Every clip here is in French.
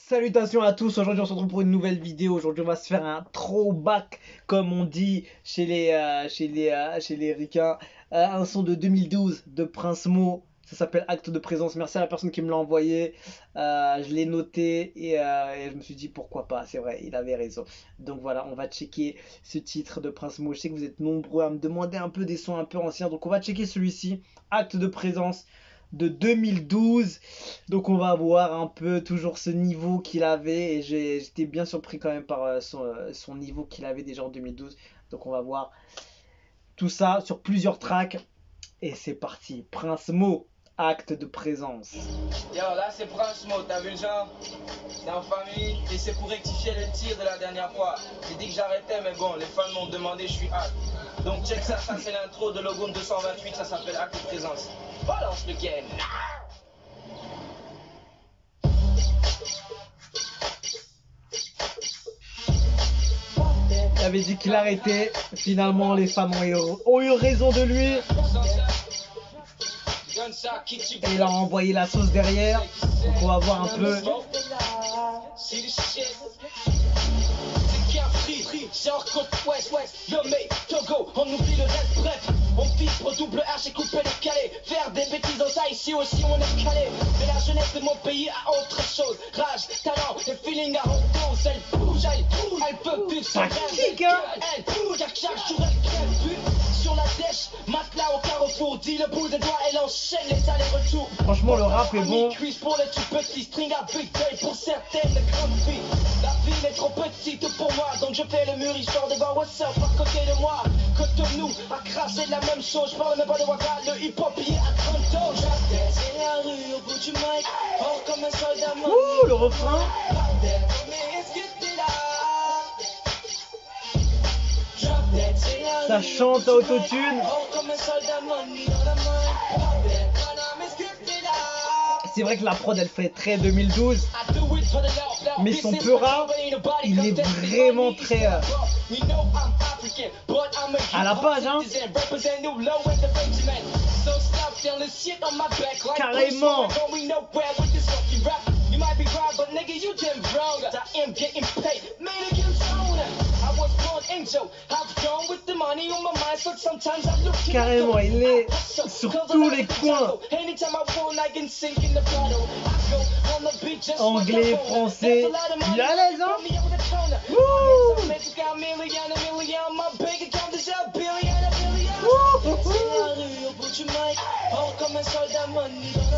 Salutations à tous, aujourd'hui on se retrouve pour une nouvelle vidéo. Aujourd'hui on va se faire un throwback comme on dit chez les ricains. Un son de 2012 de Prince Mo, ça s'appelle Acte de présence. Merci à la personne qui me l'a envoyé. Je l'ai noté et je me suis dit pourquoi pas, c'est vrai, il avait raison. Donc voilà, on va checker ce titre de Prince Mo. Je sais que vous êtes nombreux à me demander un peu des sons un peu anciens, donc on va checker celui-ci, Acte de présence de 2012. Donc on va voir un peu toujours ce niveau qu'il avait. Et j'étais bien surpris quand même par son niveau qu'il avait déjà en 2012. Donc on va voir tout ça sur plusieurs tracks. Et c'est parti. Prince Mo, acte de présence. Yo, là c'est Prince Mo, t'as vu le genre? C'est en famille et c'est pour rectifier le tir de la dernière fois. J'ai dit que j'arrêtais, mais bon, les fans m'ont demandé, je suis hâte. Donc check ça, ça c'est l'intro de Logom 228, ça s'appelle Acte de présence. Balance le game. Il avait dit qu'il arrêtait. Finalement, les fans ont eu raison de lui. Et il a envoyé la sauce derrière. Donc on va voir un peu. Genre côte ouest, yo mec, Togo, on oublie le reste, bref, on vibre double H et couper les calés, faire des bêtises dans ça, ici aussi on est calé, mais la jeunesse de mon pays a autre chose, rage, talent et feeling à haute dose, elle bouge, elle peut plus sans rien, elle bouge, à chaque jour elle crève, but, sur la dèche, matelas au carrefour, dit le bout des doigts, elle enchaîne les allers-retours. Franchement le rap est bon. Cuisse pour les tout petits, string à big day pour certaines grandes filles. La ville est trop petite pour moi, donc je fais le mur histoire de voir what's up à côté de moi. Cotonou a crassé la même chose, je parle même pas de Waka, le hip-hop y est à 30 ans. J'attends la rue au bout du mic, fort comme un soldat. Ouh, le refrain. Mais est-ce que t'es là? Ça chante à autotune. C'est vrai que la prod elle fait très 2012. Mais son peura, il est vraiment très à la page, hein. Carrément. Carrément, il est sur tous les coins. Anglais, français, il est à l'aise, hein.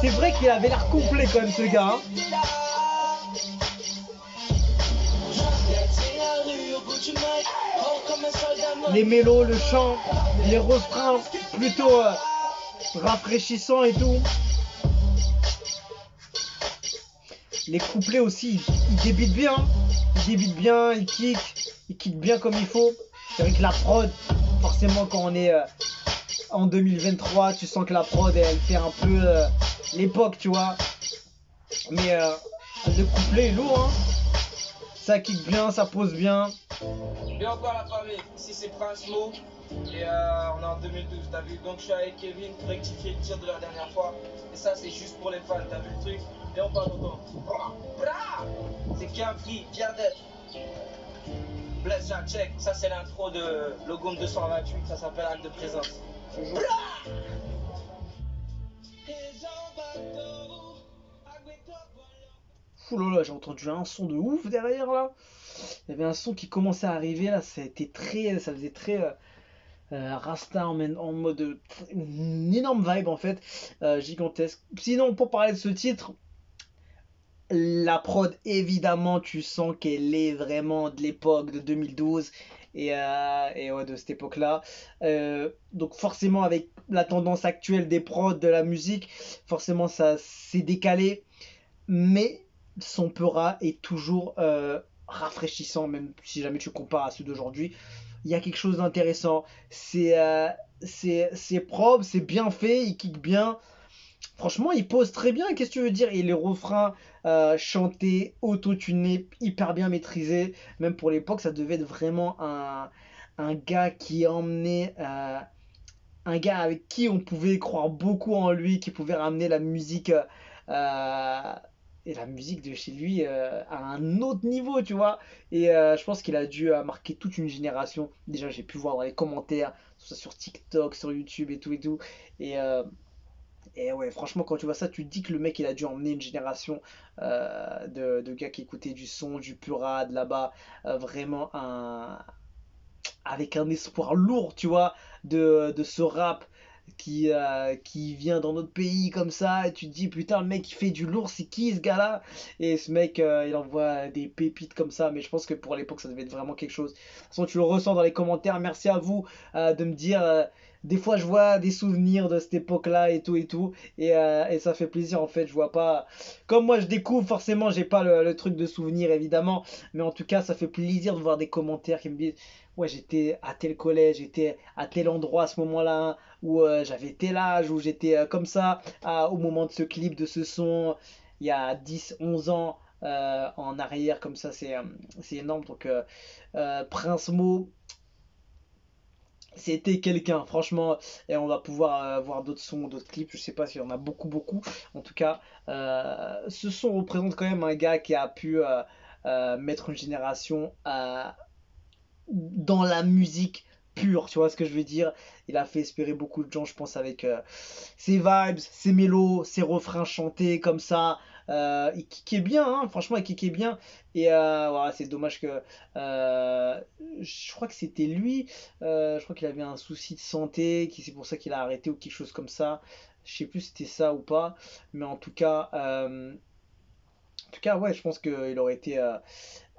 C'est vrai qu'il avait l'air complet quand même ce gars, hein. Les mélos, le chant, les refrains plutôt rafraîchissants et tout. Les couplets aussi, ils débitent bien. Ils débitent bien, ils kick bien comme il faut. C'est vrai que la prod, forcément quand on est en 2023, tu sens que la prod elle fait un peu l'époque, tu vois. Mais le couplet est lourd, hein. Ça kick bien, ça pose bien. Et encore la famille, ici c'est Prince Mo et on est en 2012, t'as vu? Donc je suis avec Kevin pour rectifier le tir de la dernière fois. Et ça c'est juste pour les fans, t'as vu le truc? Et on parle autant. C'est qu'un free, fier d'être. Bless Jack, check, ça c'est l'intro de Logom 228, ça s'appelle Acte de présence. Ouh là là, j'ai entendu un son de ouf derrière là. Il y avait un son qui commençait à arriver là, ça faisait très Rasta en mode une énorme vibe en fait, gigantesque. Sinon, pour parler de ce titre, la prod évidemment, tu sens qu'elle est vraiment de l'époque de 2012 et ouais, de cette époque-là. Donc forcément, avec la tendance actuelle des prods de la musique, forcément ça s'est décalé, mais son peura est toujours rafraîchissant, même si jamais tu compares à ceux d'aujourd'hui. Il y a quelque chose d'intéressant. C'est propre, c'est bien fait, il kick bien. Franchement, il pose très bien. Qu'est-ce que tu veux dire? Et les refrains chantés, autotunés, hyper bien maîtrisés. Même pour l'époque, ça devait être vraiment un gars qui emmenait. Un gars avec qui on pouvait croire beaucoup en lui, qui pouvait ramener la musique et la musique de chez lui à un autre niveau, tu vois. Et je pense qu'il a dû marquer toute une génération. Déjà, j'ai pu voir dans les commentaires, que ce soit sur TikTok, sur YouTube et tout et tout. Et, euh, et ouais, franchement, quand tu vois ça, tu te dis que le mec, il a dû emmener une génération de gars qui écoutaient du son, du Purade là-bas, vraiment avec un espoir lourd, tu vois, de ce rap qui vient dans notre pays comme ça, et tu te dis, putain, le mec, il fait du lourd, c'est qui ce gars-là? Et ce mec, il envoie des pépites comme ça, mais je pense que pour l'époque, ça devait être vraiment quelque chose. De toute façon, tu le ressens dans les commentaires. Merci à vous de me dire. Des fois, je vois des souvenirs de cette époque-là et tout, et ça fait plaisir en fait. Je vois pas. Comme moi, je découvre, forcément, j'ai pas le truc de souvenir évidemment, mais en tout cas, ça fait plaisir de voir des commentaires qui me disent ouais, j'étais à tel collège, j'étais à tel endroit à ce moment-là, hein, où j'avais tel âge, où j'étais comme ça, au moment de ce clip, de ce son, il y a 10 11 ans en arrière, comme ça, c'est énorme. Donc, Prince Mo, c'était quelqu'un, franchement, et on va pouvoir voir d'autres sons, d'autres clips, je sais pas s'il y en a beaucoup, beaucoup. En tout cas, ce son représente quand même un gars qui a pu mettre une génération dans la musique pure, tu vois ce que je veux dire? Il a fait espérer beaucoup de gens, je pense, avec ses vibes, ses mélos, ses refrains chantés comme ça. Il kickait bien, hein, franchement, il kickait bien. Et voilà, c'est dommage que. Je crois que c'était lui. Je crois qu'il avait un souci de santé, c'est pour ça qu'il a arrêté ou quelque chose comme ça. Je sais plus si c'était ça ou pas. Mais en tout cas, ouais, je pense qu'il aurait été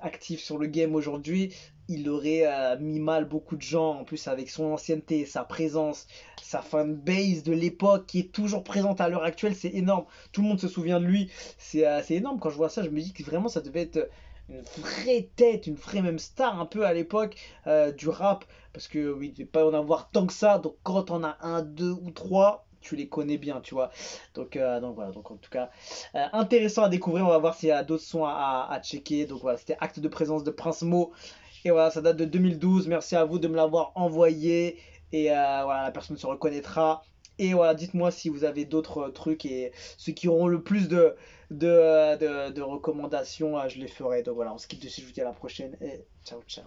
actif sur le game aujourd'hui, il aurait mis mal beaucoup de gens, en plus avec son ancienneté, sa présence, sa fanbase de l'époque qui est toujours présente à l'heure actuelle, c'est énorme. Tout le monde se souvient de lui, c'est énorme. Quand je vois ça, je me dis que vraiment ça devait être une vraie tête, une vraie même star un peu à l'époque du rap, parce que oui, il ne devait pas en avoir tant que ça, donc quand on a un, deux ou trois, tu les connais bien, tu vois. Donc voilà, donc en tout cas, intéressant à découvrir. On va voir s'il y a d'autres sons à checker. Donc voilà, c'était Acte de présence de Prince Mo. Et voilà, ça date de 2012. Merci à vous de me l'avoir envoyé. Et voilà, la personne se reconnaîtra. Et voilà, dites-moi si vous avez d'autres trucs et ceux qui auront le plus de recommandations, je les ferai. Donc voilà, on se quitte dessus. Je vous dis à la prochaine et ciao, ciao.